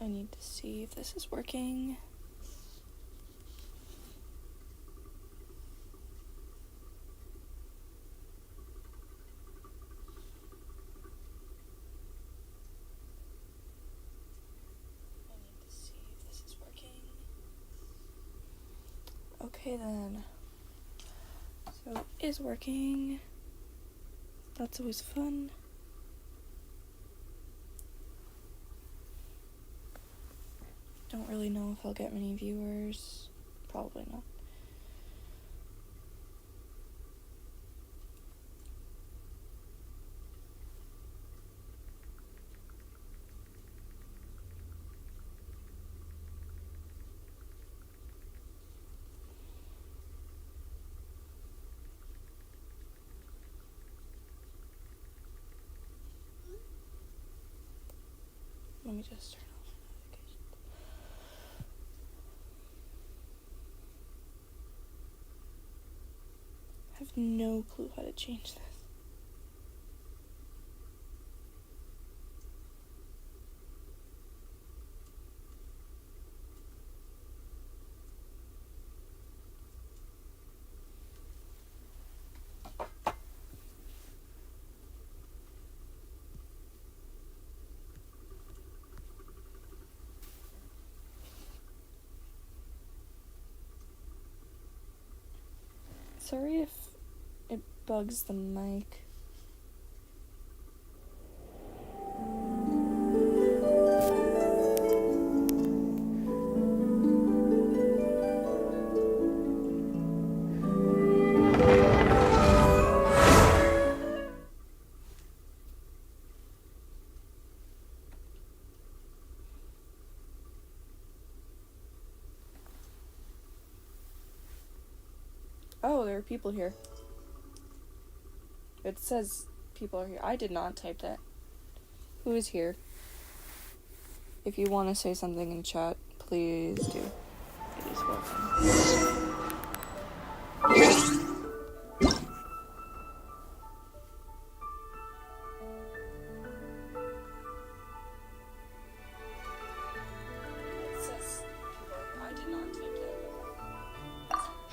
I need to see if this is working. Okay then. So it is working. That's always fun. Don't really know if I'll get many viewers. Probably not. Let me just turn off notifications. I have no clue how to change this. Sorry if it bugs the mic. Oh, there are people here. It says people are here. I did not type that. Who is here? If you want to say something in chat, please do. It is welcome.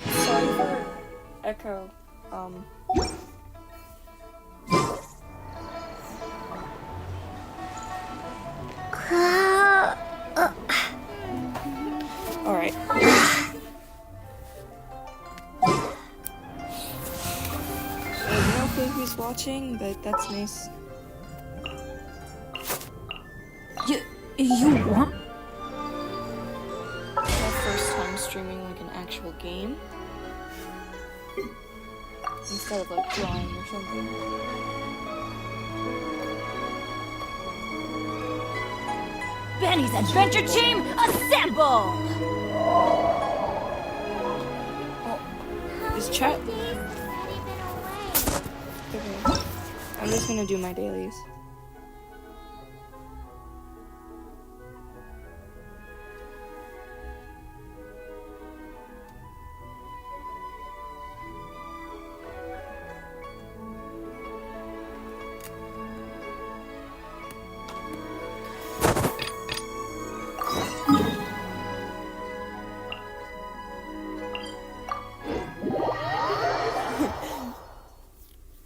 Sorry for echo. Alright. I have no clue who's watching, but that's nice. You want? My first time streaming like an actual game. Instead of like drawing or something. Benny's Adventure Team, assemble! Oh, is chat? Okay. I'm just gonna do my dailies.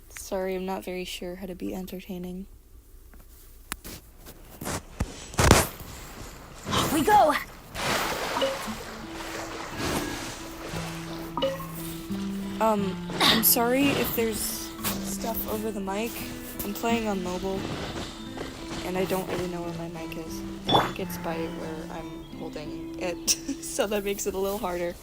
Sorry, I'm not very sure how to be entertaining. Off we go! I'm sorry if there's stuff over the mic. I'm playing on mobile, and I don't really know where my mic is. I think it's by where I'm holding it, so that makes it a little harder.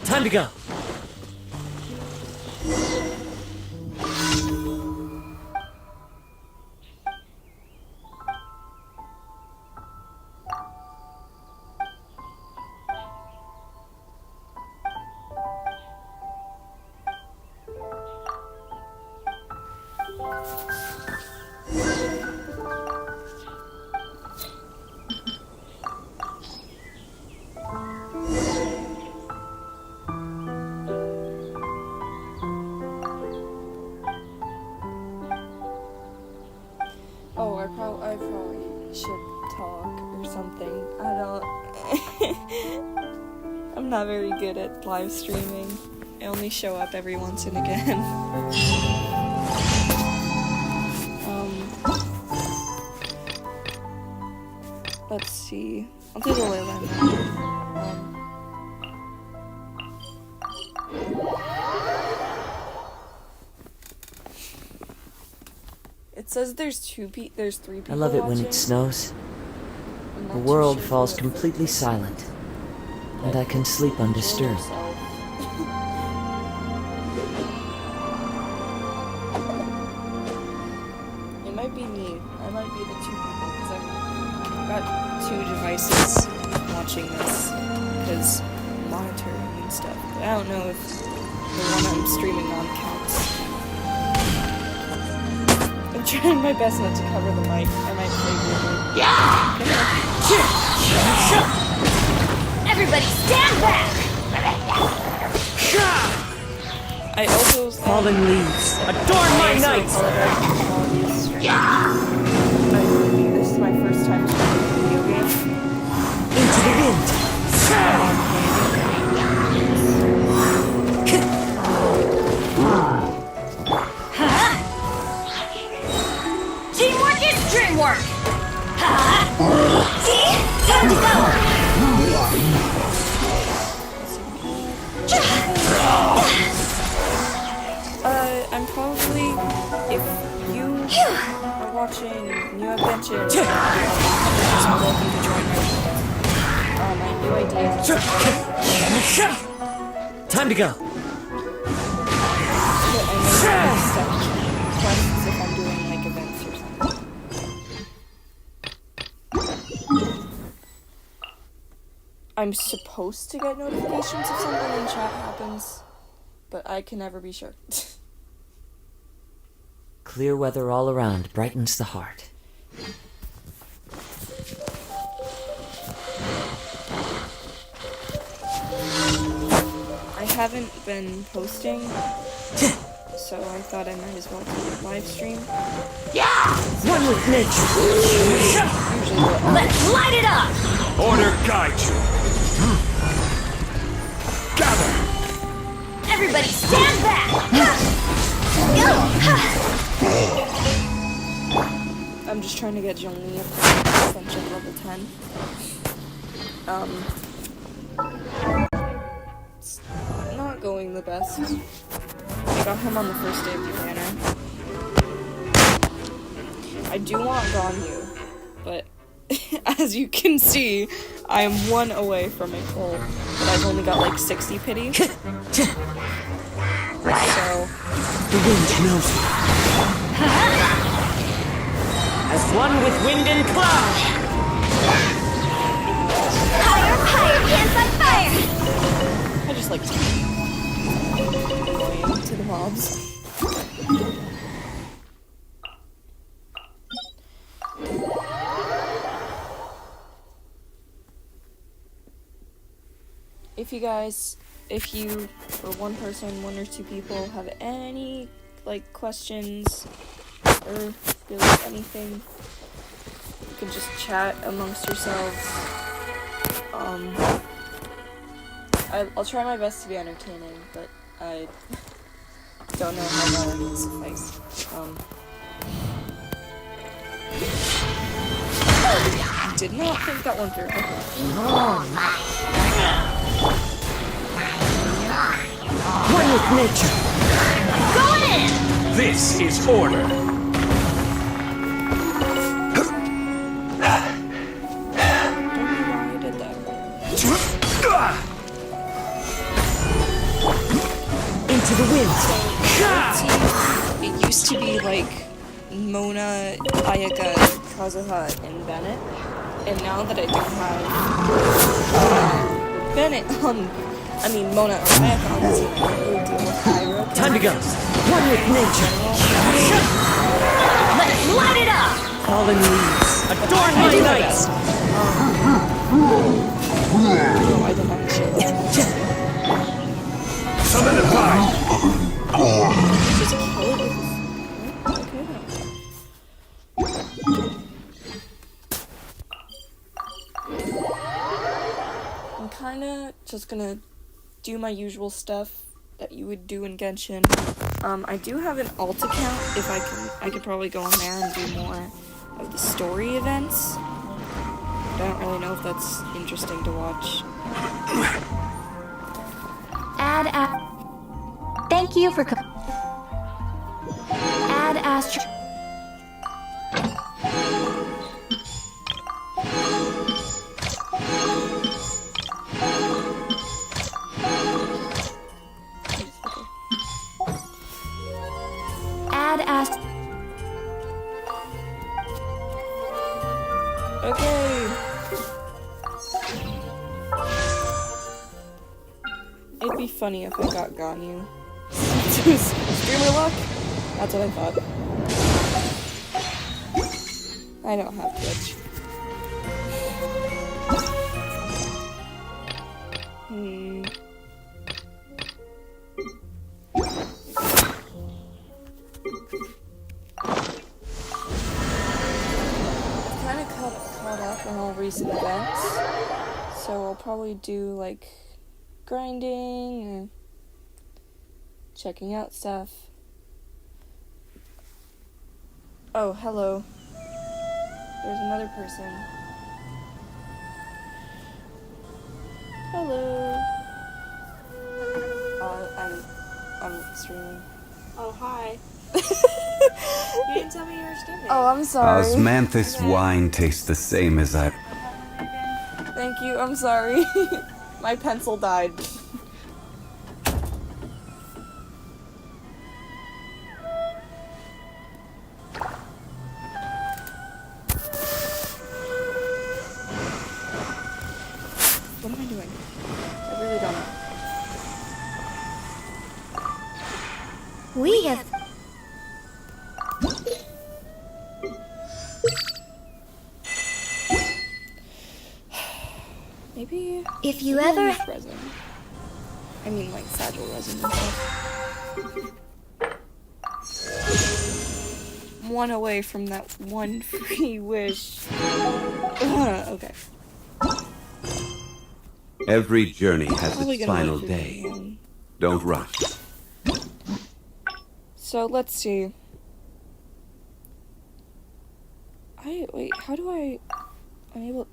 Time to go. should talk or something. I don't. I'm not very good at live streaming. I only show up every once and again. Let's see. I'll do the ley line now. It says there's three people. I love it when watching. it snows. I'm not The too world sure falls who it completely is. silent, and I can sleep Kill undisturbed. yourself. It might be me. I might be the two people because I've got two devices watching this because monitoring and stuff. But I don't know if the one I'm streaming on counts. I'm trying my best not to cover the mic. I might play weirdly. Everybody stand back! I also Fallen leaves, adorn my night! This is my first time streaming a video game. Into the wind! Teamwork is dreamwork! See? Time to go! I'm probably, if you are watching New Adventure, so welcome to join my new ideas. Time to go! But I may accept questions if I'm doing like events or something. I'm supposed to get notifications if something in chat happens, but I can never be sure. Clear weather all around brightens the heart. I haven't been posting, so I thought I might as well do a live stream. One with nature! Usually what Let's light it up! Order guide you. Gather. Everybody stand back! I'm just trying to get Junglee up to friendship level 10. It's not going the best. I got him on the first day of the banner. I do want Ganyu, but as you can see, I am one away from a goal, but I've only got like 60 pity. So The wind knows me. As one with wind and cloud! Higher, higher, hands on fire! I just like to annoying to the mobs. If you or one person, one or two people have any like questions or really anything, you can just chat amongst yourselves. I'll try my best to be entertaining, but I don't know how well I can suffice. Did not think that one through. Okay. One with nature! Going in! This is order. Don't know why I did that. Into the wind! It used to be like Mona, Ayaka, Kazuha, and Bennett, and now that I don't have Bennett on, Mona or Ayaka on the team, I don't really deal with Pyro. Time to go! One with nature! Let's light it up! Fallen leaves, adorn I my do my night! best. I don't have to share that. Summon the fire. Just kill it with his... Okay then. just gonna do my usual stuff that you would do in Genshin. I do have an alt account. If I could probably go on there and do more of the story events. But I don't really know if that's interesting to watch. Thank you for Add Astro. Add Astro. Okay. It'd be funny if I got Ganyu. Streamer luck? That's what I thought. I don't have Twitch. Kind of caught up on all recent events, so I'll probably do like grinding or checking out stuff. Oh, hello. There's another person. Hello. I'm streaming. Oh, hi. You didn't tell me you were streaming. Oh, I'm sorry. Osmanthus wine tastes the same as I... Thank you, I'm sorry. My pencil died. What am I doing? I really don't know. We have. Maybe If you maybe I'll ever. use resin. I mean, like sagil resin and stuff. One away from that one free wish. Okay. Every journey has Probably its gonna final go through day. them again. Don't rush. So let's see. Wait, how do I'm able.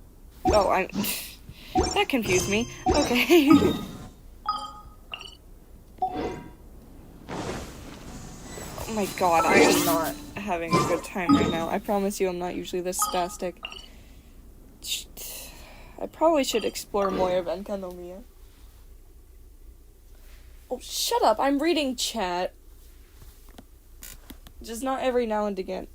Oh, I'm. That confused me. Okay. Oh my god, I am not having a good time right now. I promise you I'm not usually this spastic. I probably should explore more of Enkanomiya. Oh, shut up! I'm reading chat. Just not every now and again.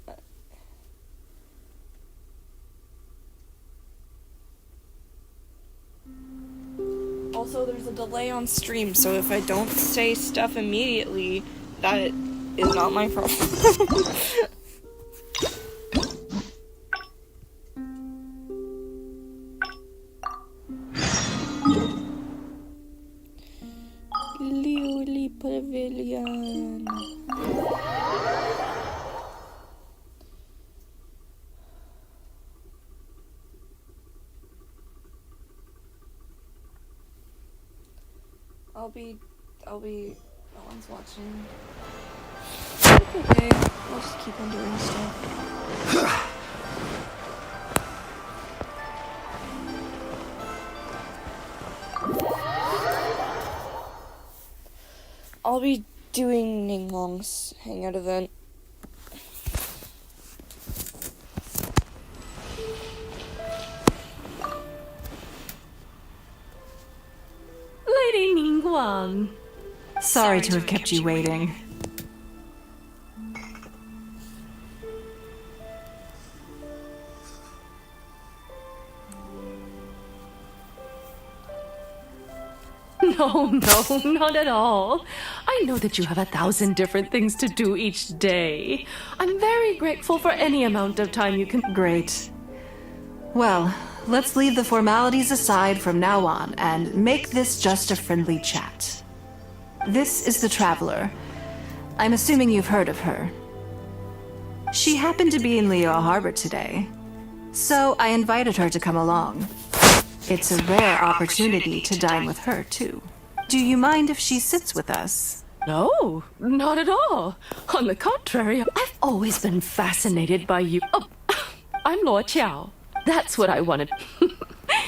Also, there's a delay on stream, so if I don't say stuff immediately, that is not my problem. Liuli Pavilion. I'll be, no one's watching. Okay, I'll just keep on doing stuff. I'll be doing Ninglong's hangout event. Lady Ningguang. Sorry to have kept you waiting. No, not at all. I know that you have 1,000 different things to do each day. I'm very grateful for any amount of time you can. Great. Well, let's leave the formalities aside from now on and make this just a friendly chat. This is the Traveler. I'm assuming you've heard of her. She happened to be in Liyue Harbor today, so I invited her to come along. It's a rare opportunity to dine with her, too. Do you mind if she sits with us? No, not at all. On the contrary, I've always been fascinated by you. Oh, I'm Luo Qiao. That's what I wanted.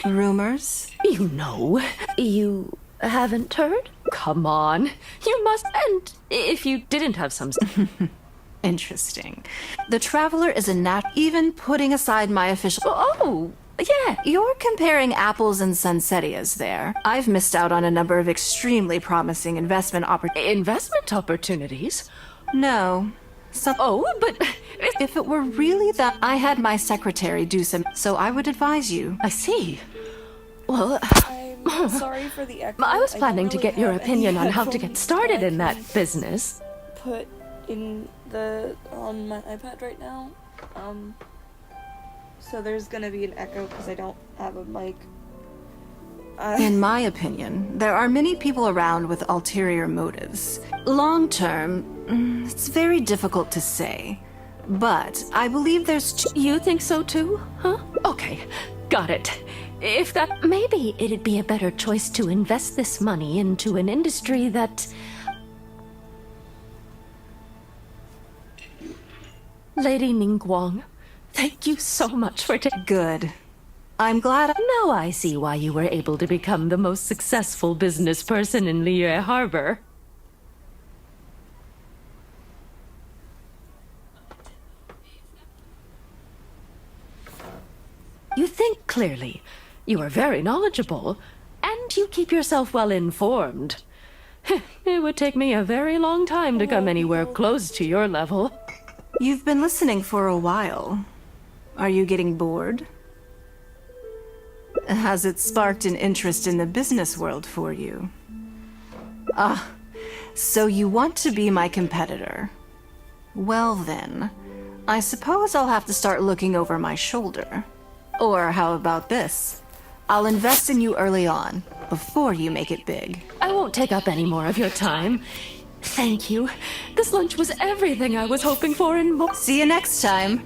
Rumors? You know. You haven't heard? Come on. You must. And if you didn't have some. Interesting. The Traveler is a even putting aside my official. Oh, yeah. You're comparing apples and sunsettias there. I've missed out on a number of extremely promising investment opportunities. Investment opportunities? No. Oh, but. If it were really that, I had my secretary do some, so I would advise you. I see. Well, I'm sorry for the echo. I was planning to don't get really your have opinion any on how to get headphones started that I in that can business. Put in on my iPad right now. So there's gonna be an echo because I don't have a mic. In my opinion, there are many people around with ulterior motives. Long term, it's very difficult to say. But I believe there's You think so too? Huh? Okay, got it. If that. Maybe it'd be a better choice to invest this money into an industry that. Lady Ningguang, thank you so much for good. I'm glad Now I see why you were able to become the most successful business person in Liyue Harbor. You think clearly, you are very knowledgeable, and you keep yourself well informed. It would take me a very long time to come anywhere close to your level. You've been listening for a while. Are you getting bored? Has it sparked an interest in the business world for you? Ah, so you want to be my competitor. Well then, I suppose I'll have to start looking over my shoulder. Or how about this? I'll invest in you early on, before you make it big. I won't take up any more of your time. Thank you. This lunch was everything I was hoping for and more. See you next time.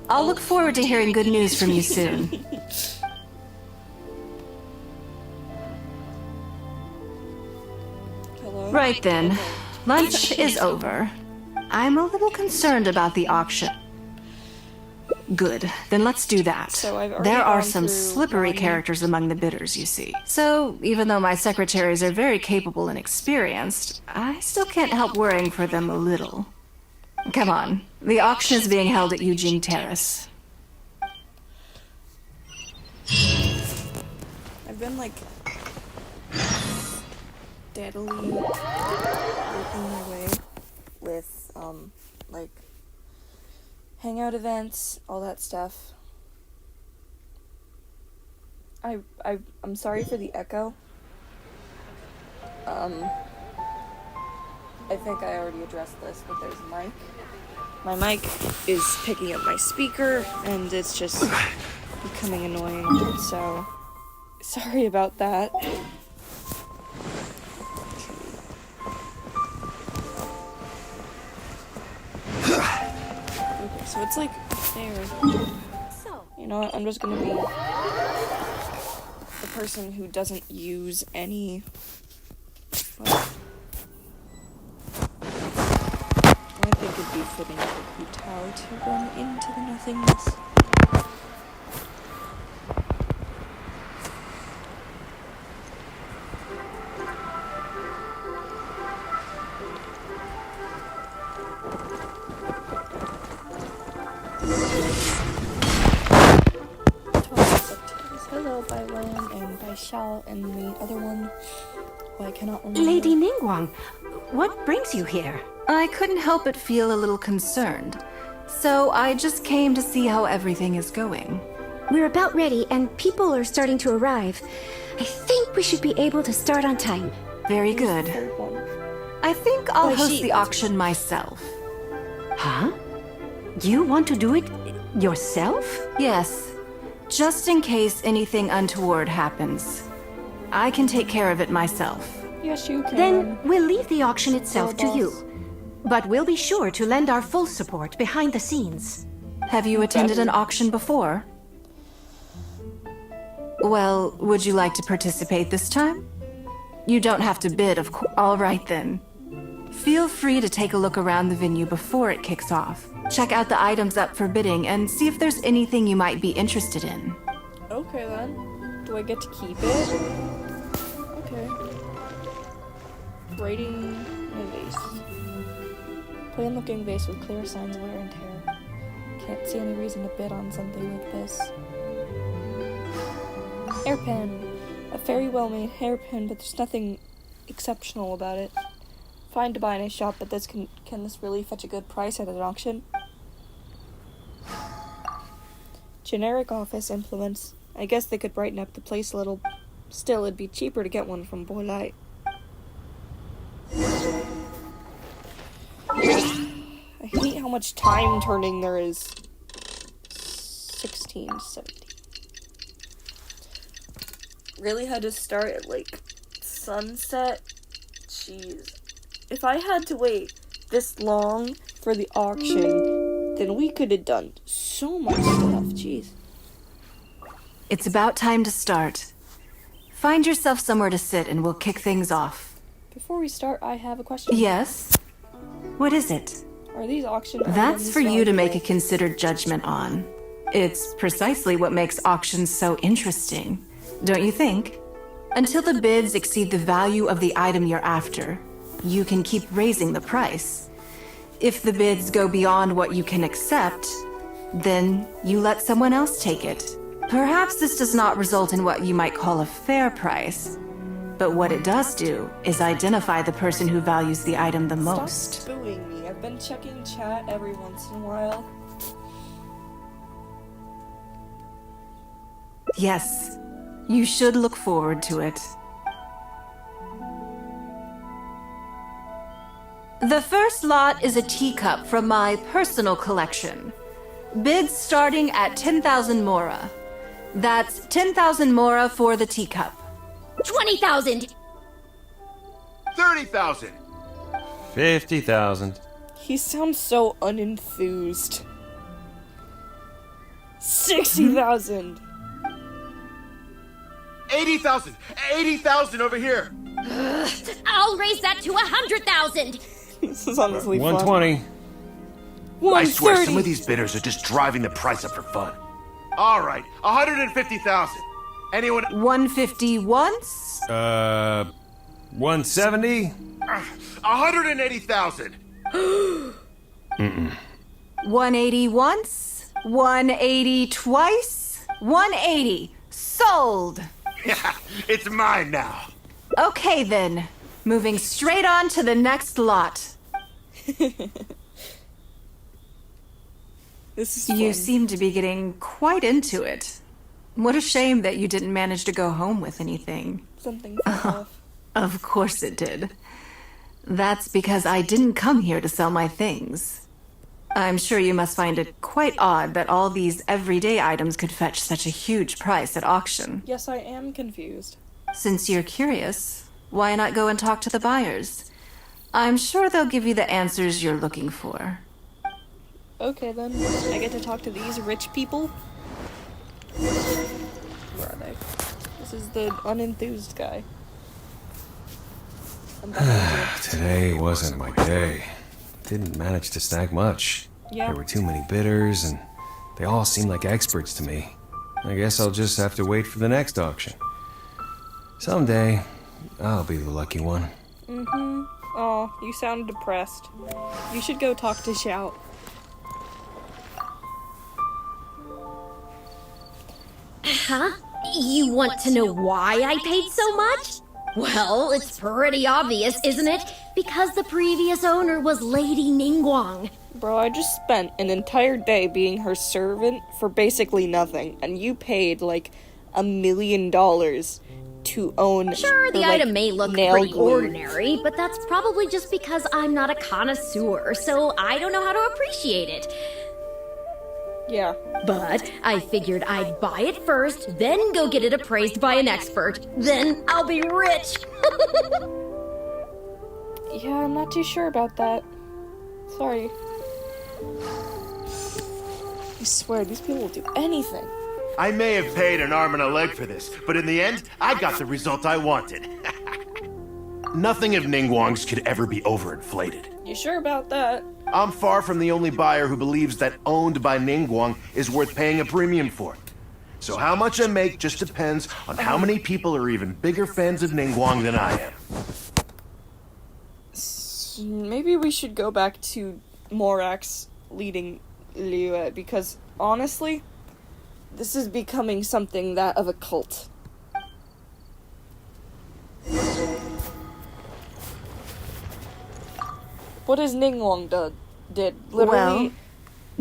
I'll look forward to hearing good news from you soon. Hello? Right then, lunch is over. I'm a little concerned about the auction. Good, then let's do that. So I've already There are gone some through slippery one- characters among the bidders, you see. So, even though my secretaries are very capable and experienced, I still can't help worrying for them a little. Come on, the auction is being held at Eugene Terrace. I've been like steadily working my way with like hangout events, all that stuff. I'm sorry for the echo. I think I already addressed this, but there's a mic. My mic is picking up my speaker, and it's just becoming annoying, so sorry about that. Okay, so it's like there. You know what, I'm just gonna be the person who doesn't use any. Well, I think it'd be fitting for Hu Tao to run into the nothingness. Hello, by Lam and by Xiao, and the other one, who I cannot remember. Lady Ningguang, what brings you here? I couldn't help but feel a little concerned. So I just came to see how everything is going. We're about ready and people are starting to arrive. I think we should be able to start on time. Very Who's the good. third one? I think I'll Why, host she- the auction myself. Huh? You want to do it yourself? Yes, just in case anything untoward happens. I can take care of it myself. Yes, you can. Then we'll leave the auction itself Girl to you. boss. But we'll be sure to lend our full support behind the scenes. Have you attended an auction before? Well, would you like to participate this time? You don't have to bid, of course. All right then. Feel free to take a look around the venue before it kicks off. Check out the items up for bidding and see if there's anything you might be interested in. Okay then. Do I get to keep it? Okay. Rating my vase. Plain looking vase with clear signs of wear and tear. Can't see any reason to bid on something like this. Hairpin. A very well made hairpin, but there's nothing exceptional about it. Fine to buy in a shop, but can this really fetch a good price at an auction? Generic office implements. I guess they could brighten up the place a little. Still, it'd be cheaper to get one from Boylite. I hate how much time turning there is. 1670. Really had to start at like sunset? Jeez. If I had to wait this long for the auction, then we could have done so much stuff. Jeez. It's about time to start. Find yourself somewhere to sit and we'll kick things off. Before we start, I have a question. Yes? What is it? Are these auction That's items for you to make a valuable? considered judgment on. It's precisely what makes auctions so interesting, don't you think? Until the bids exceed the value of the item you're after, you can keep raising the price. If the bids go beyond what you can accept, then you let someone else take it. Perhaps this does not result in what you might call a fair price, but what it does do is identify the person who values the item the most. Stop booing me. I've been checking chat every once in a while. Yes, you should look forward to it. The first lot is a teacup from my personal collection. Bids starting at 10,000 mora. That's 10,000 mora for the teacup. 20,000! 30,000! 50,000. He sounds so unenthused. 60,000! 80,000! 80,000 over here! I'll raise that to 100,000! This is honestly fun. 120. I swear, 130. some of these bidders are just driving the price up for fun. All right, 150,000. Anyone? 150 once? 170? 180,000. 180 once? 180 twice? 180. Sold! Yeah, it's mine now. Okay then. Moving straight on to the next lot. This is You fun. seem to be getting quite into it. What a shame that you didn't manage to go home with anything. Something off. Of course it did. That's because I didn't come here to sell my things. I'm sure you must find it quite odd that all these everyday items could fetch such a huge price at auction. Yes, I am confused. Since you're curious, why not go and talk to the buyers? I'm sure they'll give you the answers you're looking for. Okay then, I get to talk to these rich people? Where are they? This is the unenthused guy. I'm back. Today wasn't my day. Didn't manage to snag much. Yeah. There were too many bidders, and they all seemed like experts to me. I guess I'll just have to wait for the next auction. Someday, I'll be the lucky one. Oh, you sound depressed. You should go talk to Shout. Huh? You want to know why I paid so much? Well, it's pretty obvious, isn't it? Because the previous owner was Lady Ningguang. Bro, I just spent an entire day being her servant for basically nothing, and you paid like $1 million to own. Sure, the her, like, item may look nail pretty glue. ordinary, but that's probably just because I'm not a connoisseur, so I don't know how to appreciate it. Yeah. But I figured I'd buy it first, then go get it appraised by an expert. Then I'll be rich. Yeah, I'm not too sure about that. Sorry. I swear, these people will do anything. I may have paid an arm and a leg for this, but in the end, I got the result I wanted. Nothing of Ningguang's could ever be overinflated. You sure about that? I'm far from the only buyer who believes that owned by Ningguang is worth paying a premium for. So how much I make just depends on how many people are even bigger fans of Ningguang than I am. Maybe we should go back to Morax leading Liyue, because honestly, this is becoming something that of a cult. What has Ningguang did? Literally, Well,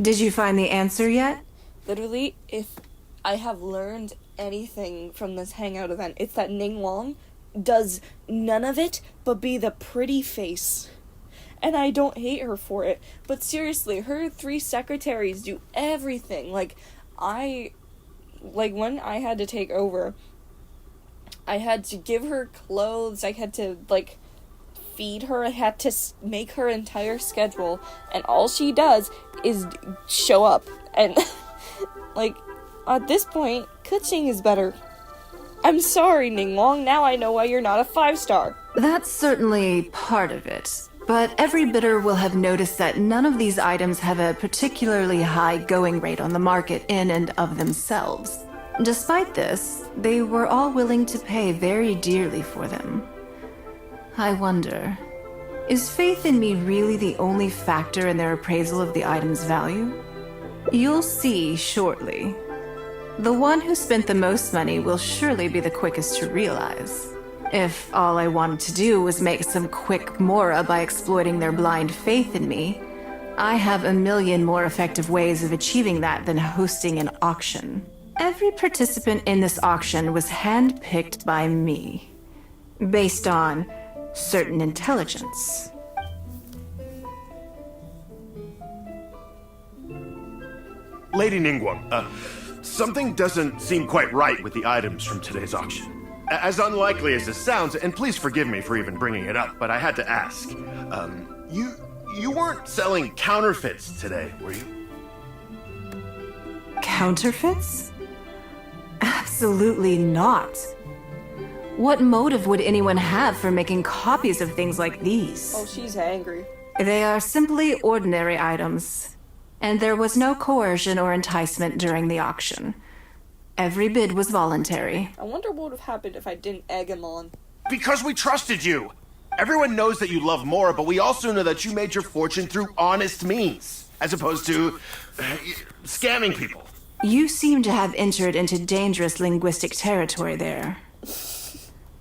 did you find the answer yet? literally, if I have learned anything from this hangout event, it's that Ningguang does none of it but be the pretty face. And I don't hate her for it, but seriously, her 3 secretaries do everything. Like, when I had to take over, I had to give her clothes, I had to, feed her, I had to make her entire schedule, and all she does is show up. And, at this point, Kuching is better. I'm sorry, Ningguang, now I know why you're not a 5-star. That's certainly part of it. But every bidder will have noticed that none of these items have a particularly high going rate on the market in and of themselves. Despite this, they were all willing to pay very dearly for them. I wonder, is faith in me really the only factor in their appraisal of the item's value? You'll see shortly. The one who spent the most money will surely be the quickest to realize. If all I wanted to do was make some quick mora by exploiting their blind faith in me, I have a million more effective ways of achieving that than hosting an auction. Every participant in this auction was handpicked by me, based on certain intelligence. Lady Ningguang, something doesn't seem quite right with the items from today's auction. As unlikely as this sounds, and please forgive me for even bringing it up, but I had to ask. You weren't selling counterfeits today, were you? Counterfeits? Absolutely not. What motive would anyone have for making copies of things like these? Oh, she's angry. They are simply ordinary items, and there was no coercion or enticement during the auction. Every bid was voluntary. I wonder what would have happened if I didn't egg him on. Because we trusted you! Everyone knows that you love Mora, but we also know that you made your fortune through honest means, as opposed to scamming people. You seem to have entered into dangerous linguistic territory there.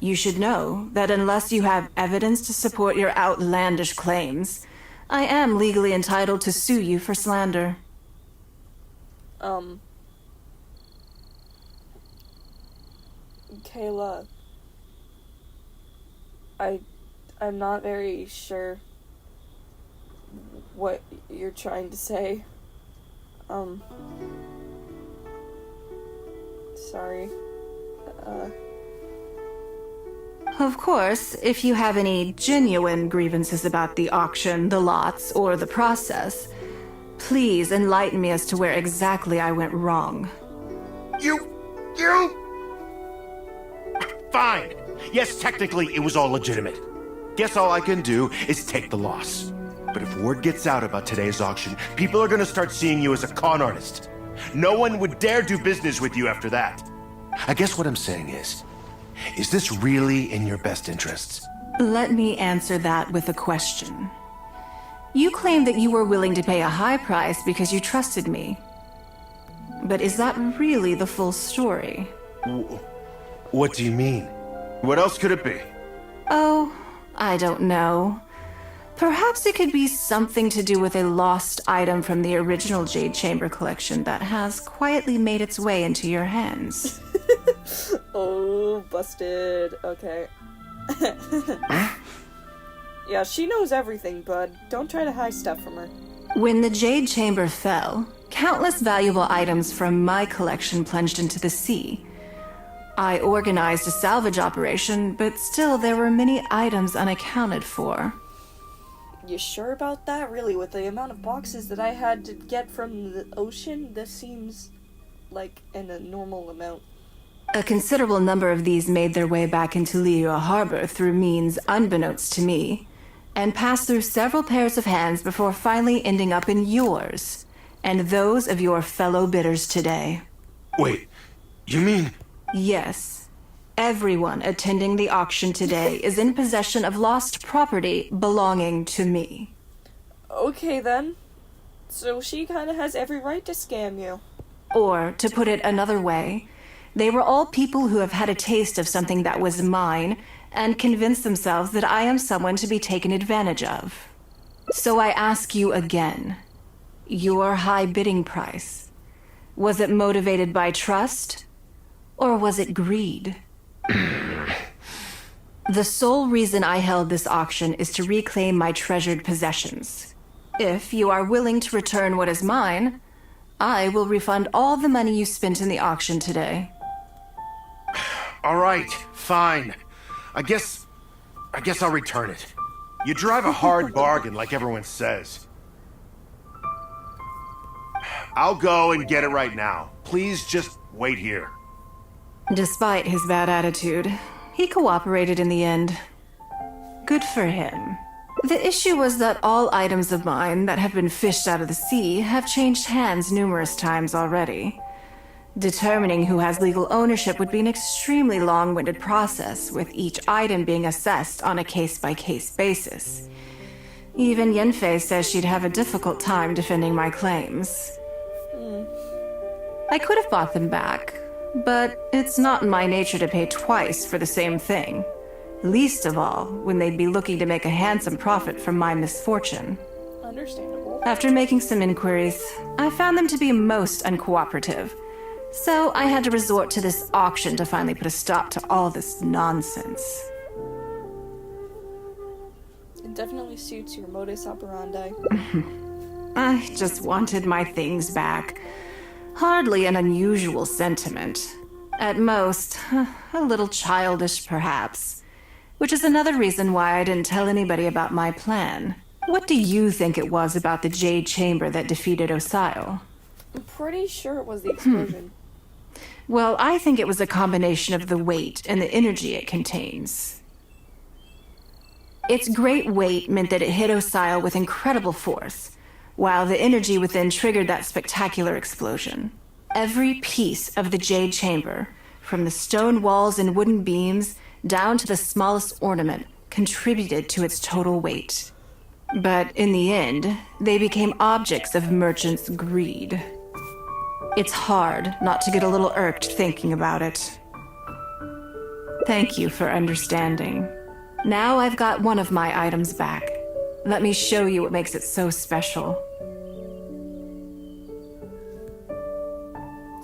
You should know that unless you have evidence to support your outlandish claims, I am legally entitled to sue you for slander. Kayla, I'm not very sure what you're trying to say. Sorry. Of course, if you have any genuine grievances about the auction, the lots, or the process, please enlighten me as to where exactly I went wrong. You! Fine. Yes, technically it was all legitimate. Guess all I can do is take the loss. But if word gets out about today's auction, people are gonna start seeing you as a con artist. No one would dare do business with you after that. I guess what I'm saying is this really in your best interests? Let me answer that with a question. You claim that you were willing to pay a high price because you trusted me. But is that really the full story? What do you mean? What else could it be? Oh, I don't know. Perhaps it could be something to do with a lost item from the original Jade Chamber collection that has quietly made its way into your hands. Oh, busted. Okay. Yeah, she knows everything, bud. Don't try to hide stuff from her. When the Jade Chamber fell, countless valuable items from my collection plunged into the sea. I organized a salvage operation, but still there were many items unaccounted for. You sure about that? Really, with the amount of boxes that I had to get from the ocean, this seems like in a normal amount. A considerable number of these made their way back into Liyue Harbor through means unbeknownst to me, and passed through several pairs of hands before finally ending up in yours, and those of your fellow bidders today. Wait, you mean... Yes. Everyone attending the auction today is in possession of lost property belonging to me. Okay then. So she kinda has every right to scam you. Or, to put it another way, they were all people who have had a taste of something that was mine and convinced themselves that I am someone to be taken advantage of. So I ask you again, your high bidding price, was it motivated by trust, or was it greed? The sole reason I held this auction is to reclaim my treasured possessions. If you are willing to return what is mine, I will refund all the money you spent in the auction today. All right, fine. I guess I'll return it. You drive a hard bargain, like everyone says. I'll go and get it right now. Please just wait here. Despite his bad attitude, he cooperated in the end. Good for him. The issue was that all items of mine that have been fished out of the sea have changed hands numerous times already. Determining who has legal ownership would be an extremely long-winded process, with each item being assessed on a case-by-case basis. Even Yenfei says she'd have a difficult time defending my claims. I could have bought them back, but it's not in my nature to pay twice for the same thing. Least of all, when they'd be looking to make a handsome profit from my misfortune. Understandable. After making some inquiries, I found them to be most uncooperative. So I had to resort to this auction to finally put a stop to all this nonsense. It definitely suits your modus operandi. I just wanted my things back. Hardly an unusual sentiment. At most, a little childish perhaps. Which is another reason why I didn't tell anybody about my plan. What do you think it was about the Jade Chamber that defeated Osile? I'm pretty sure it was the explosion. Well, I think it was a combination of the weight and the energy it contains. Its great weight meant that it hit Osile with incredible force, while the energy within triggered that spectacular explosion. Every piece of the Jade Chamber, from the stone walls and wooden beams down to the smallest ornament, contributed to its total weight. But in the end, they became objects of merchants' greed. It's hard not to get a little irked thinking about it. Thank you for understanding. Now I've got one of my items back. Let me show you what makes it so special.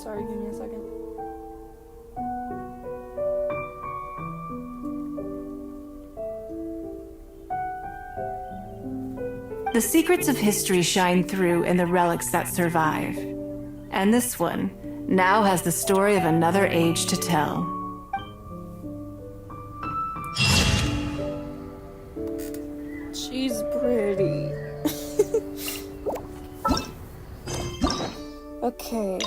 Sorry, give me a second. The secrets of history shine through in the relics that survive. And this one now has the story of another age to tell. She's pretty. Okay.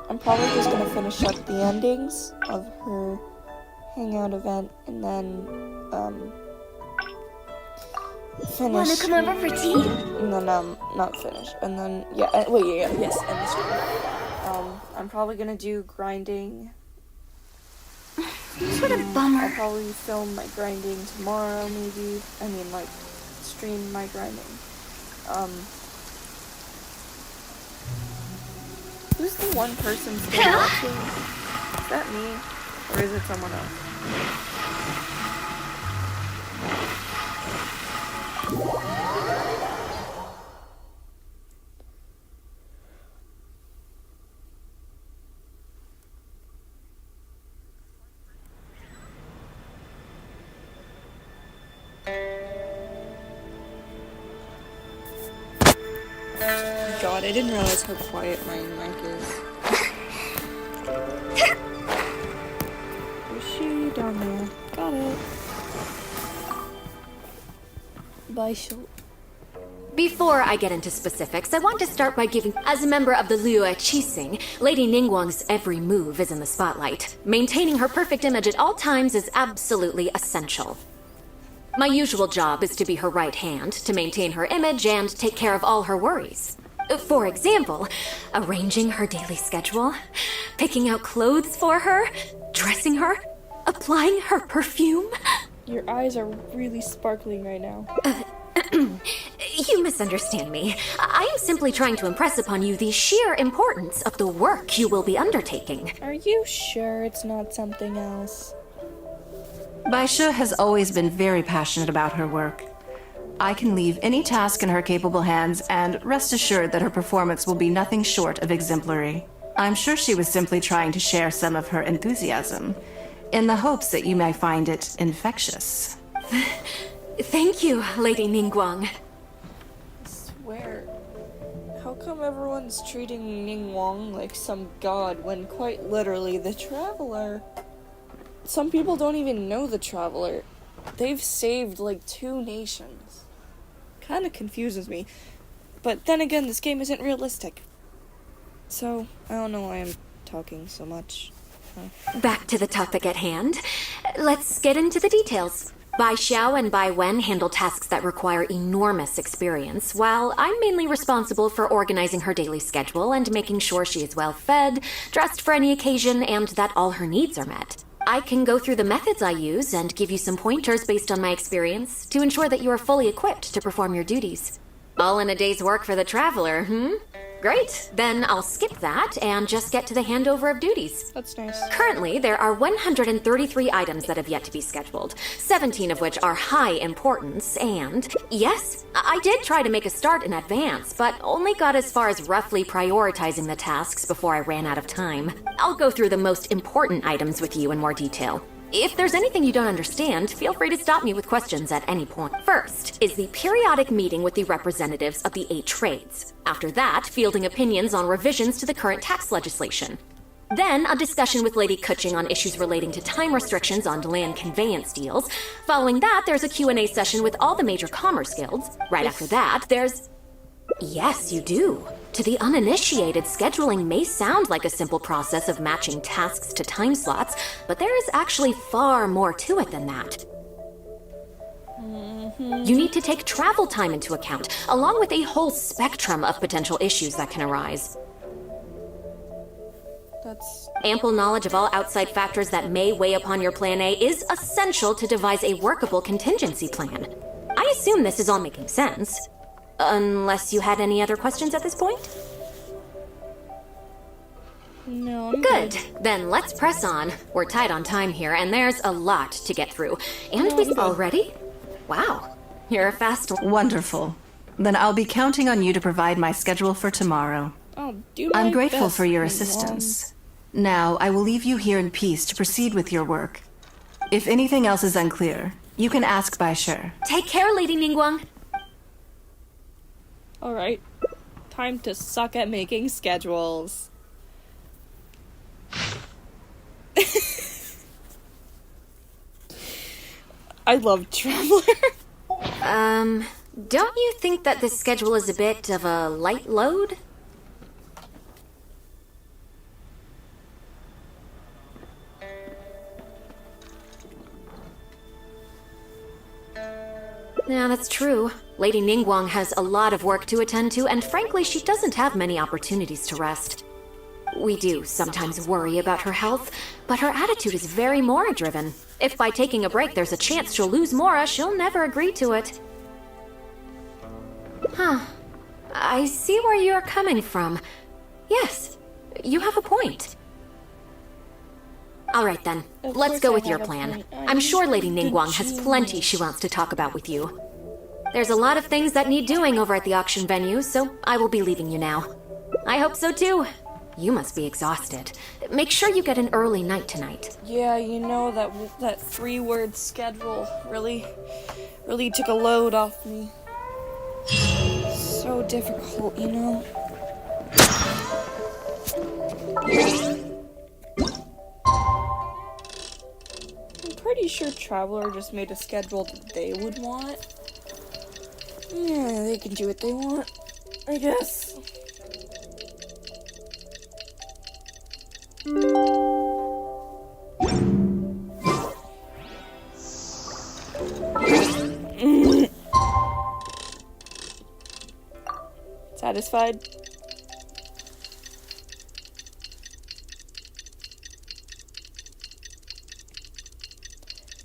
I'm probably just gonna finish up the endings of her hangout event and then, finish. Wanna come over for tea? And then, not finish. And then, yeah, yes, end the stream. I'm probably gonna do grinding. What a bummer. I'll probably film my grinding tomorrow, maybe. I mean, like, stream my grinding. Who's the one person still watching? Is that me? Or is it someone else? God, I didn't realize how quiet my mic is. Is she down there? Got it. Bye, Shul. Before I get into specifics, I want to start by giving... As a member of the Liu Qixing, Lady Ningguang's every move is in the spotlight. Maintaining her perfect image at all times is absolutely essential. My usual job is to be her right hand, to maintain her image and take care of all her worries. For example, arranging her daily schedule, picking out clothes for her, dressing her, applying her perfume. Your eyes are really sparkling right now. You misunderstand me. I am simply trying to impress upon you the sheer importance of the work you will be undertaking. Are you sure it's not something else? Baisha has always been very passionate about her work. I can leave any task in her capable hands and rest assured that her performance will be nothing short of exemplary. I'm sure she was simply trying to share some of her enthusiasm, in the hopes that you may find it infectious. Thank you, Lady Ningguang. I swear. How come everyone's treating Ningguang like some god when quite literally the Traveler? Some people don't even know the Traveler. They've saved like 2 nations. Kinda confuses me. But then again, this game isn't realistic. So, I don't know why I'm talking so much. Back to the topic at hand. Let's get into the details. Bai Xiao and Bai Wen handle tasks that require enormous experience, while I'm mainly responsible for organizing her daily schedule and making sure she is well fed, dressed for any occasion, and that all her needs are met. I can go through the methods I use and give you some pointers based on my experience to ensure that you are fully equipped to perform your duties. All in a day's work for the Traveler, Great, then I'll skip that and just get to the handover of duties. That's nice. Currently, there are 133 items that have yet to be scheduled, 17 of which are high importance, and yes, I did try to make a start in advance, but only got as far as roughly prioritizing the tasks before I ran out of time. I'll go through the most important items with you in more detail. If there's anything you don't understand, feel free to stop me with questions at any point. First is the periodic meeting with the representatives of the 8 trades. After that, fielding opinions on revisions to the current tax legislation. Then, a discussion with Lady Kuching on issues relating to time restrictions on land conveyance deals. Following that, there's a Q&A session with all the major commerce guilds. Right after that, there's... Yes, you do. To the uninitiated, scheduling may sound like a simple process of matching tasks to time slots, but there is actually far more to it than that. You need to take travel time into account, along with a whole spectrum of potential issues that can arise. That's... Ample knowledge of all outside factors that may weigh upon your Plan A is essential to devise a workable contingency plan. I assume this is all making sense. Unless you had any other questions at this point? No, I'm good. Then let's press on. We're tight on time here, and there's a lot to get through. And we already? Wow, you're a fast... Wonderful. Then I'll be counting on you to provide my schedule for tomorrow. I'll do my I'm grateful best, for your Ningguang. assistance. Now, I will leave you here in peace to proceed with your work. If anything else is unclear, you can ask Bai Shi. Take care, Lady Ningguang. Alright, time to suck at making schedules. I love Traveler. Don't you think that this schedule is a bit of a light load? Yeah, that's true. Lady Ningguang has a lot of work to attend to, and frankly, she doesn't have many opportunities to rest. We do sometimes worry about her health, but her attitude is very Mora-driven. If by taking a break there's a chance she'll lose Mora, she'll never agree to it. Huh. I see where you're coming from. Yes, you have a point. All right then, let's go with your plan. I'm sure Lady Ningguang has plenty she wants to talk about with you. There's a lot of things that need doing over at the auction venue, so I will be leaving you now. I hope so too. You must be exhausted. Make sure you get an early night tonight. Yeah, you know, that 3-word schedule really took a load off me. So difficult, you know? I'm pretty sure Traveler just made a schedule that they would want. Yeah, they can do what they want, I guess. Satisfied?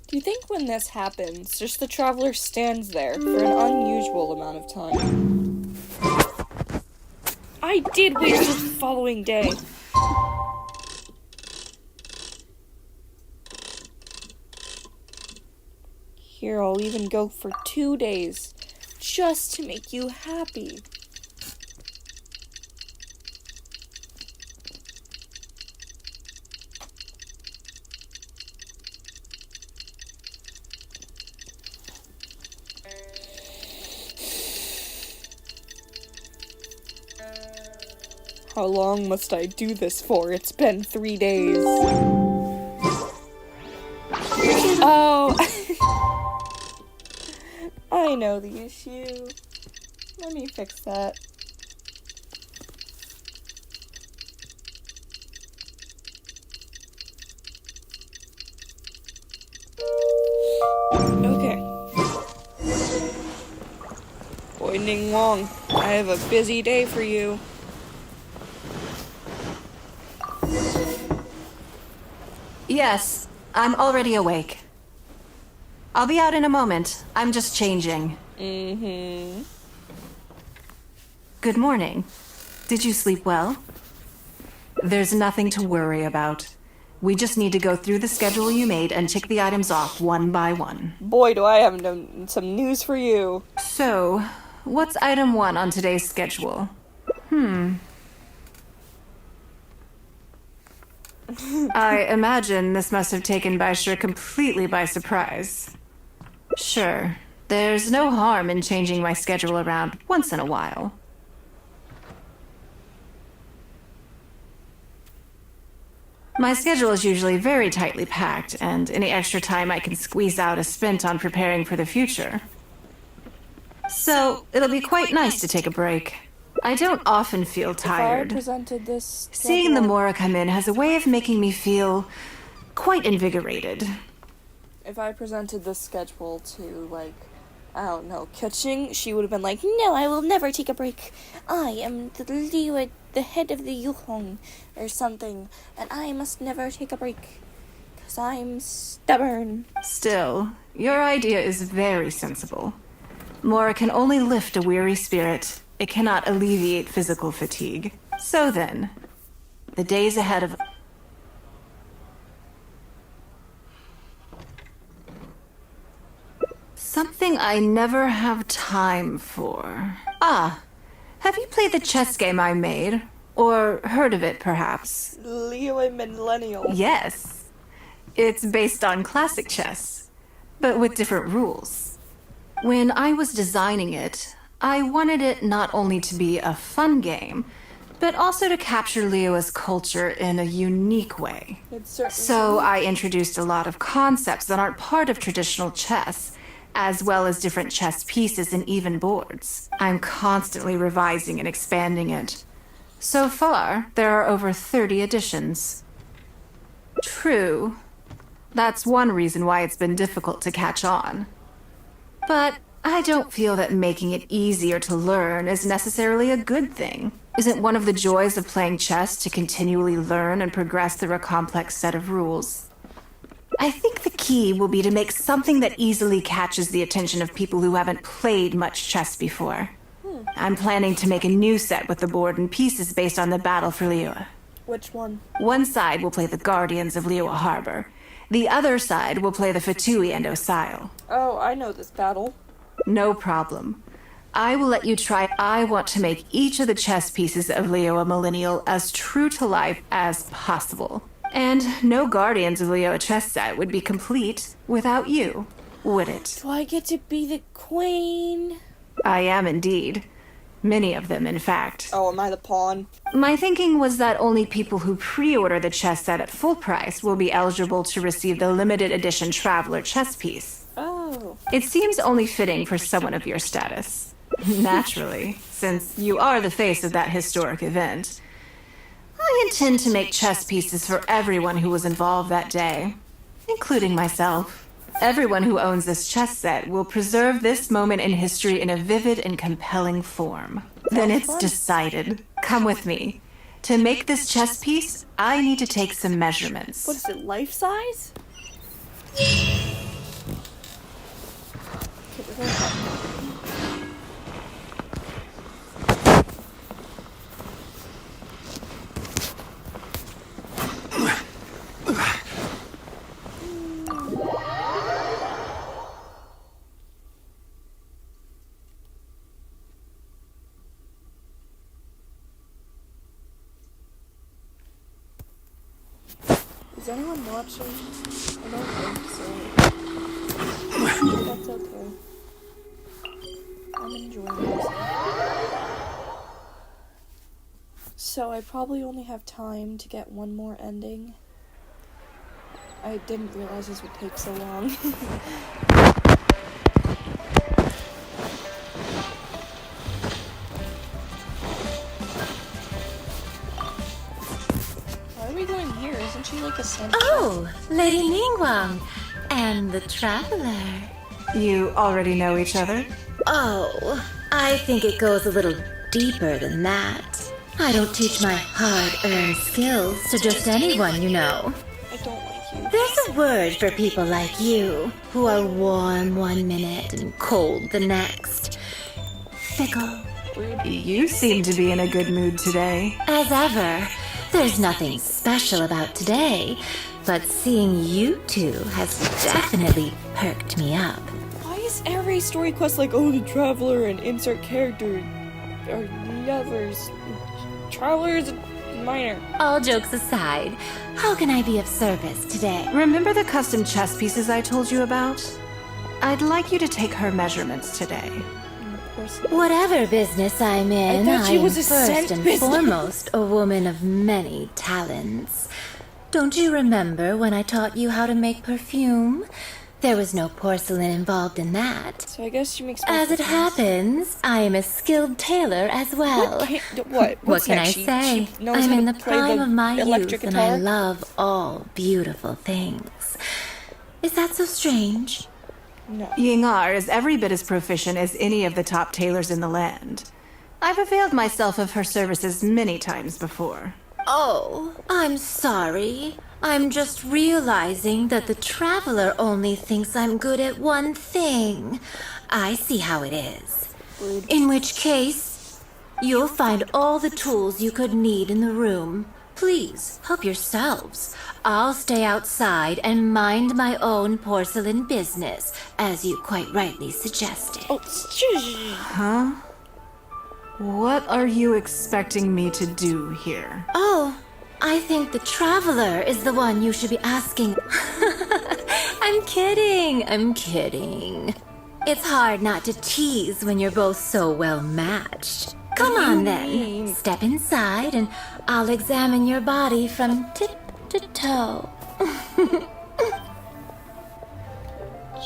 Do you think when this happens, just the traveler stands there for an unusual amount of time? I did wait till the following day. Here, I'll even go for 2 days, just to make you happy. How long must I do this for? It's been 3 days. Oh! I know the issue. Let me fix that. Okay. Boy Ning Wong, I have a busy day for you. Yes, I'm already awake. I'll be out in a moment. I'm just changing. Mm-hmm. Good morning. Did you sleep well? There's nothing to worry about. We just need to go through the schedule you made and tick the items off one by one. Boy, do I have some news for you. So, what's item 1 on today's schedule? I imagine this must have taken Baisha completely by surprise. Sure, there's no harm in changing my schedule around once in a while. My schedule is usually very tightly packed, and any extra time I can squeeze out is spent on preparing for the future. So, it'll be quite nice to take a break. I don't often feel tired. If I presented this Seeing the Mora come in has a way of making me feel quite invigorated. If I presented this schedule to, like, I don't know, Kitching, she would have been like, no, I will never take a break. I am the head of the Yuhong, or something, and I must never take a break, because I'm stubborn. Still, your idea is very sensible. Mora can only lift a weary spirit. It cannot alleviate physical fatigue. So then, the days ahead of... Something I never have time for. Ah, have you played the chess game I made? Or heard of it, perhaps? Leo and Millennial. Yes. It's based on classic chess, but with different rules. When I was designing it, I wanted it not only to be a fun game, but also to capture Leo's culture in a unique way. So I introduced a lot of concepts that aren't part of traditional chess, as well as different chess pieces and even boards. I'm constantly revising and expanding it. So far, there are over 30 editions. True, that's one reason why it's been difficult to catch on. But I don't feel that making it easier to learn is necessarily a good thing. Isn't one of the joys of playing chess to continually learn and progress through a complex set of rules? I think the key will be to make something that easily catches the attention of people who haven't played much chess before. I'm planning to make a new set with the board and pieces based on the battle for Liyue. Which one? One side will play the Guardians of Liyue Harbor. The other side will play the Fatui and Osile. Oh, I know this battle. No problem. I will let you try. I want to make each of the chess pieces of Liyue Millennial as true to life as possible. And no Guardians of Liyue chess set would be complete without you, would it? Do I get to be the queen? I am indeed. Many of them, in fact. Oh, am I the pawn? My thinking was that only people who pre-order the chess set at full price will be eligible to receive the limited edition Traveler chess piece. Oh. It seems only fitting for someone of your status. Naturally, since you are the face of that historic event. I intend to make chess pieces for everyone who was involved that day, including myself. Everyone who owns this chess set will preserve this moment in history in a vivid and compelling form. Then it's decided. Come with me. To make this chess piece, I need to take some measurements. What is it, life size? Is anyone watching? I don't think so. That's okay. I'm enjoying myself. So I probably only have time to get one more ending. I didn't realize this would take so long. Why are we going here? Isn't she like a centaur? Oh, Lady Ningguang and the Traveler. You already know each other? Oh, I think it goes a little deeper than that. I don't teach my hard-earned skills to just anyone, you know. I don't like you. There's a word for people like you, who are warm one minute and cold the next. Fickle. You seem to be in a good mood today. As ever. There's nothing special about today, but seeing you two has definitely perked me up. Why is every story quest like, oh, the Traveler and insert character are lovers? Traveler is minor. All jokes aside, how can I be of service today? Remember the custom chess pieces I told you about? I'd like you to take her measurements today. Whatever business I'm in, I thought she I'm was a first scent and business. foremost a woman of many talents. Don't you remember when I taught you how to make perfume? There was no porcelain involved in that. So I guess she makes. As it happens, I am a skilled tailor as well. What? What can I say? She knows I'm how in to the play prime of my electric youth, and guitar? I love all beautiful things. Is that so strange? No. Yingar is every bit as proficient as any of the top tailors in the land. I've availed myself of her services many times before. Oh, I'm sorry. I'm just realizing that the Traveler only thinks I'm good at one thing. I see how it is. In which case, you'll find all the tools you could need in the room. Please, help yourselves. I'll stay outside and mind my own porcelain business, as you quite rightly suggested. Oh, Huh? What are you expecting me to do here? Oh, I think the Traveler is the one you should be asking. I'm kidding. It's hard not to tease when you're both so well matched. Come on then, step inside and I'll examine your body from tip to toe.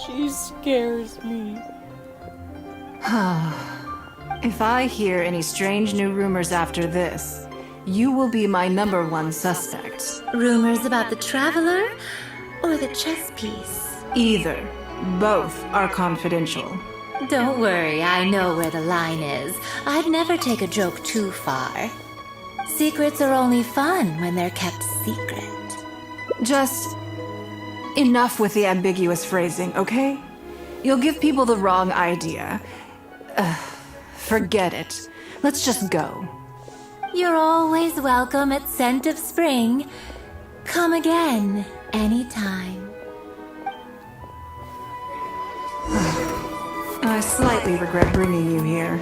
She scares me. If I hear any strange new rumors after this, you will be my #1 suspect. Rumors about the Traveler or the chess piece? Either. Both are confidential. Don't worry, I know where the line is. I'd never take a joke too far. Secrets are only fun when they're kept secret. Just enough with the ambiguous phrasing, okay? You'll give people the wrong idea. Forget it. Let's just go. You're always welcome at Scent of Spring. Come again, anytime. I slightly regret bringing you here.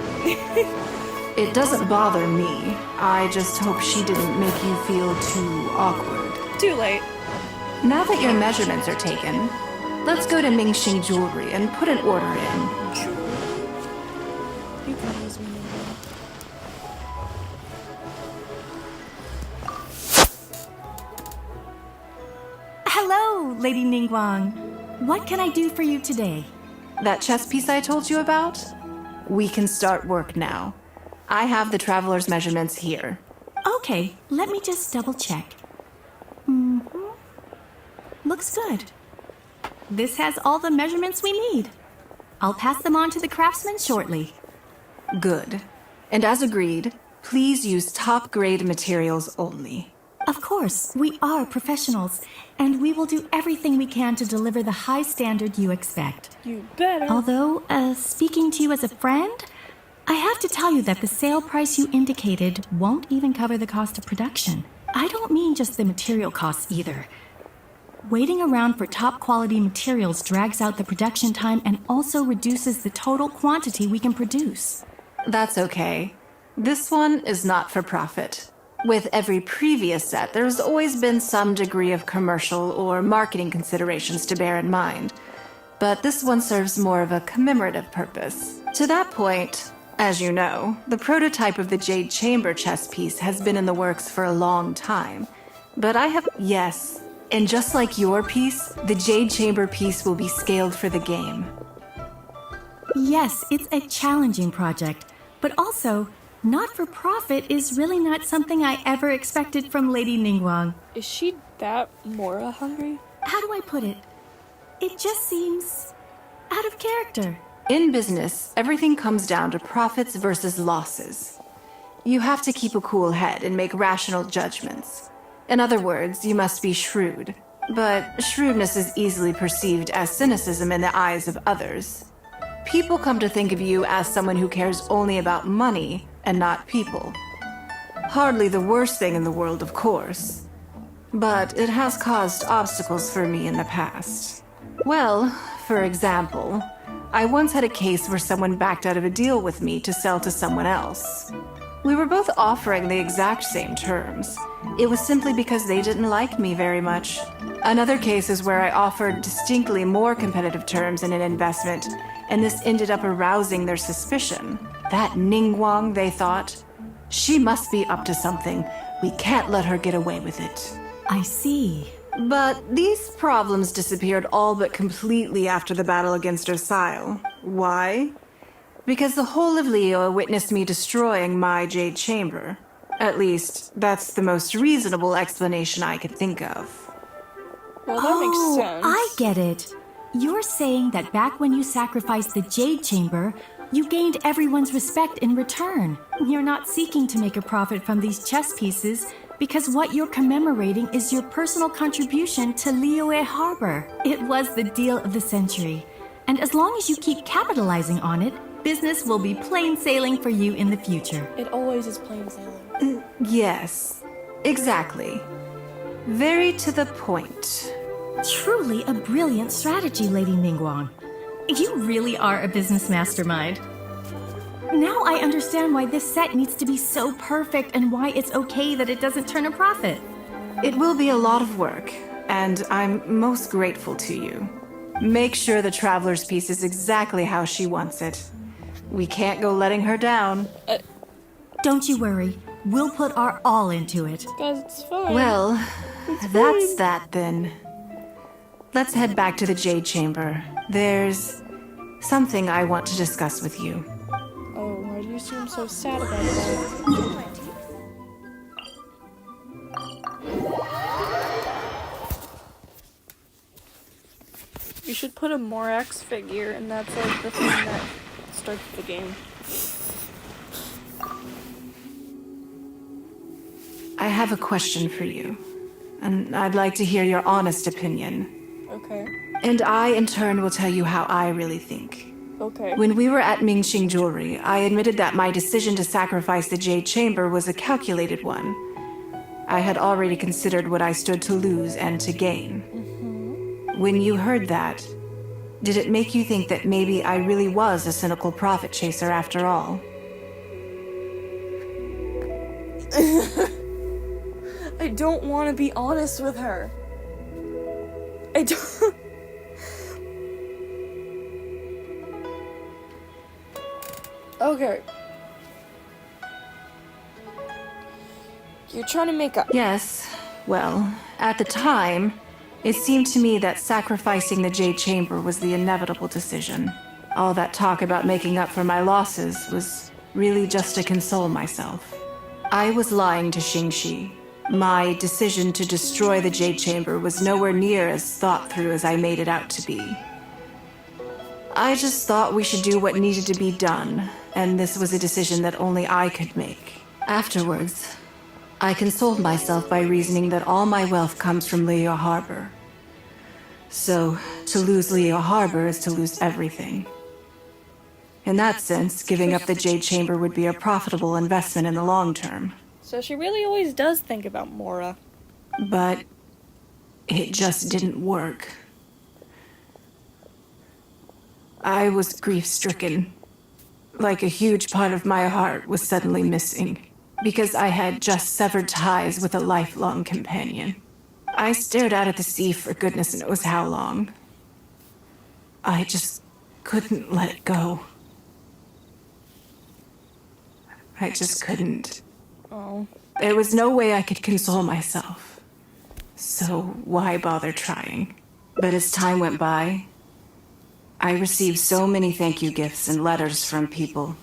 It doesn't bother me. I just hope she didn't make you feel too awkward. Too late. Now that your measurements are taken, let's go to Mingxing Jewelry and put an order in. You can use me. Hello, Lady Ningguang. What can I do for you today? That chess piece I told you about? We can start work now. I have the traveler's measurements here. Okay, let me just double check. Looks good. This has all the measurements we need. I'll pass them on to the craftsman shortly. Good. And as agreed, please use top-grade materials only. Of course, we are professionals, and we will do everything we can to deliver the high standard you expect. You better. Although, speaking to you as a friend, I have to tell you that the sale price you indicated won't even cover the cost of production. I don't mean just the material costs either. Waiting around for top-quality materials drags out the production time and also reduces the total quantity we can produce. That's okay. This one is not for profit. With every previous set, there's always been some degree of commercial or marketing considerations to bear in mind. But this one serves more of a commemorative purpose. To that point, as you know, the prototype of the Jade Chamber chess piece has been in the works for a long time. But I have... Yes, and just like your piece, the Jade Chamber piece will be scaled for the game. Yes, it's a challenging project, but also... not-for-profit is really not something I ever expected from Lady Ningguang. Is she that Mora hungry? How do I put it? It just seems out of character. In business, everything comes down to profits versus losses. You have to keep a cool head and make rational judgments. In other words, you must be shrewd. But shrewdness is easily perceived as cynicism in the eyes of others. People come to think of you as someone who cares only about money and not people. Hardly the worst thing in the world, of course. But it has caused obstacles for me in the past. Well, for example, I once had a case where someone backed out of a deal with me to sell to someone else. We were both offering the exact same terms. It was simply because they didn't like me very much. Another case is where I offered distinctly more competitive terms in an investment, and this ended up arousing their suspicion. That Ningguang, they thought. She must be up to something. We can't let her get away with it. I see. But these problems disappeared all but completely after the battle against Ersail. Why? Because the whole of Leo witnessed me destroying my Jade Chamber. At least, that's the most reasonable explanation I could think of. Well, that makes sense. I get it. You're saying that back when you sacrificed the Jade Chamber, you gained everyone's respect in return. You're not seeking to make a profit from these chess pieces because what you're commemorating is your personal contribution to Liyue Harbor. It was the deal of the century. And as long as you keep capitalizing on it, business will be plain sailing for you in the future. It always is plain sailing. Yes, exactly. Very to the point. Truly a brilliant strategy, Lady Ningguang. You really are a business mastermind. Now I understand why this set needs to be so perfect and why it's okay that it doesn't turn a profit. It will be a lot of work, and I'm most grateful to you. Make sure the Traveler's piece is exactly how she wants it. We can't go letting her down. Don't you worry. We'll put our all into it. Guys, it's fine. Well, that's fine. that then. Let's head back to the Jade Chamber. There's something I want to discuss with you. Oh, why do you seem so sad about that? You should put a Morax figure, and that's like the thing that starts the game. I have a question for you, and I'd like to hear your honest opinion. Okay. And I, in turn, will tell you how I really think. Okay. When we were at Mingxing Jewelry, I admitted that my decision to sacrifice the Jade Chamber was a calculated one. I had already considered what I stood to lose and to gain. When you heard that, did it make you think that maybe I really was a cynical profit chaser after all? I don't want to be honest with her. I don't... Okay. You're trying to make up. Yes. Well, at the time, it seemed to me that sacrificing the Jade Chamber was the inevitable decision. All that talk about making up for my losses was really just to console myself. I was lying to Xingxi. My decision to destroy the Jade Chamber was nowhere near as thought through as I made it out to be. I just thought we should do what needed to be done, and this was a decision that only I could make. Afterwards, I consoled myself by reasoning that all my wealth comes from Leo Harbor. So, to lose Leo Harbor is to lose everything. In that sense, giving up the Jade Chamber would be a profitable investment in the long term. So she really always does think about Mora. But it just didn't work. I was grief-stricken. Like a huge part of my heart was suddenly missing, because I had just severed ties with a lifelong companion. I stared out at the sea for goodness knows how long. I just couldn't let it go. I just couldn't. Oh. There was no way I could console myself. So why bother trying? But as time went by, I received so many thank you gifts and letters from people.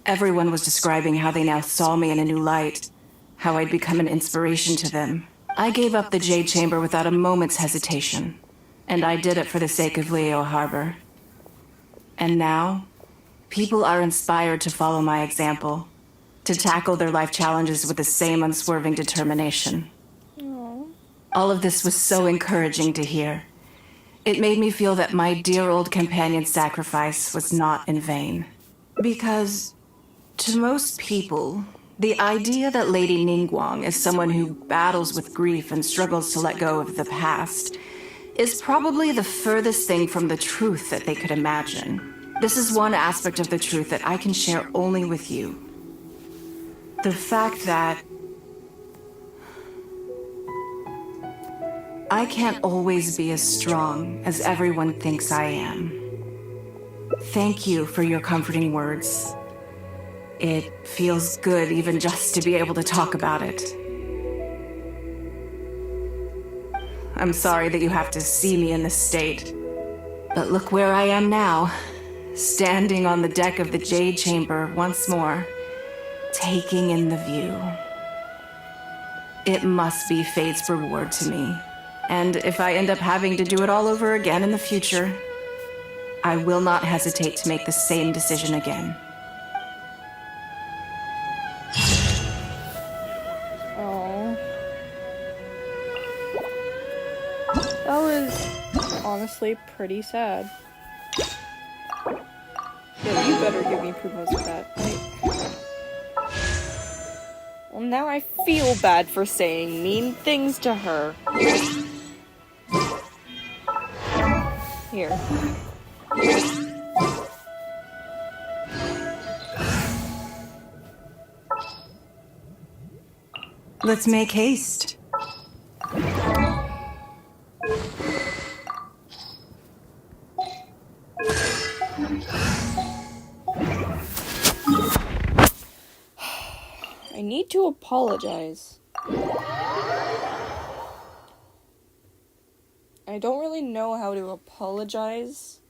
Everyone was describing how they now saw me in a new light, how I'd become an inspiration to them. I gave up the Jade Chamber without a moment's hesitation, and I did it for the sake of Leo Harbor. And now, people are inspired to follow my example, to tackle their life challenges with the same unswerving determination. Aww. All of this was so encouraging to hear. It made me feel that my dear old companion's sacrifice was not in vain. Because, to most people, the idea that Lady Ningguang is someone who battles with grief and struggles to let go of the past is probably the furthest thing from the truth that they could imagine. This is one aspect of the truth that I can share only with you. The fact that I can't always be as strong as everyone thinks I am. Thank you for your comforting words. It feels good even just to be able to talk about it. I'm sorry that you have to see me in this state. But look where I am now, standing on the deck of the Jade Chamber once more, taking in the view. It must be fate's reward to me. And if I end up having to do it all over again in the future, I will not hesitate to make the same decision again. Oh. That was honestly pretty sad. Yeah, you better give me promos for that. Well, now I feel bad for saying mean things to her. Here. Let's make haste. I need to apologize. I don't really know how to apologize.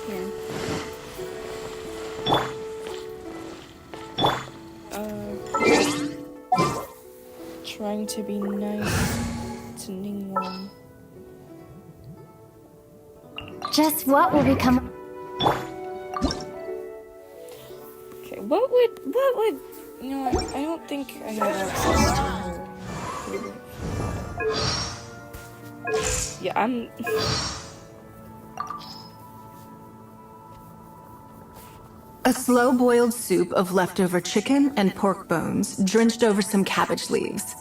Here. Trying to be nice to Ningguang. Just what will become... Okay, what would, you know what, I don't think I have access to her. Yeah, I'm... A slow-boiled soup of leftover chicken and pork bones drenched over some cabbage leaves.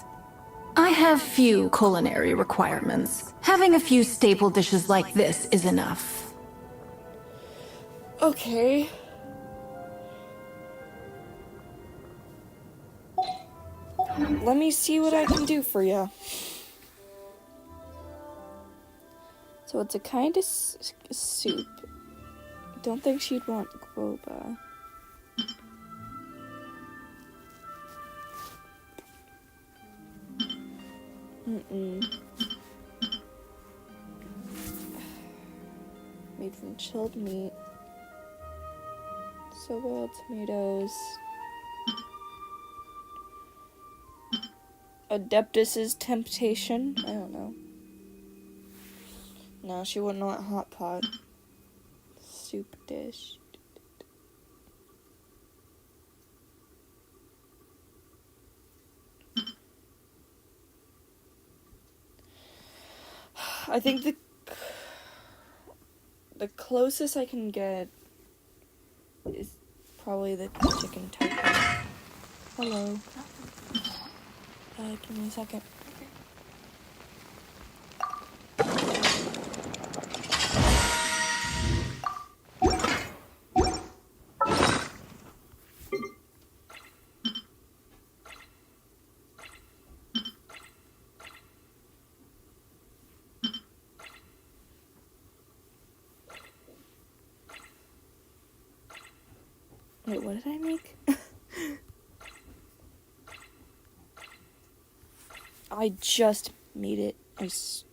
I have few culinary requirements. Having a few staple dishes like this is enough. Okay. Let me see what I can do for you. So it's a kind of soup. Don't think she'd want guoba. Made from chilled meat. So boiled tomatoes. Adeptus's temptation? I don't know. No, she wouldn't want hot pot. Soup dish. I think the closest I can get is probably the chicken tofu. Hello. Give me a second. Wait, what did I make? I just made it. It was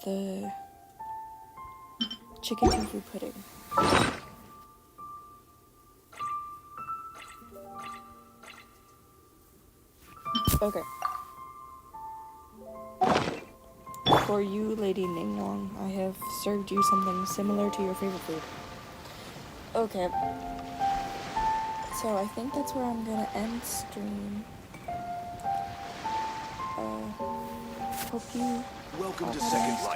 the chicken tofu pudding. Okay. For you, Lady Ning Nong, I have served you something similar to your favorite food. Okay. So I think that's where I'm gonna end stream. Hope you Welcome to have a Second nice Life.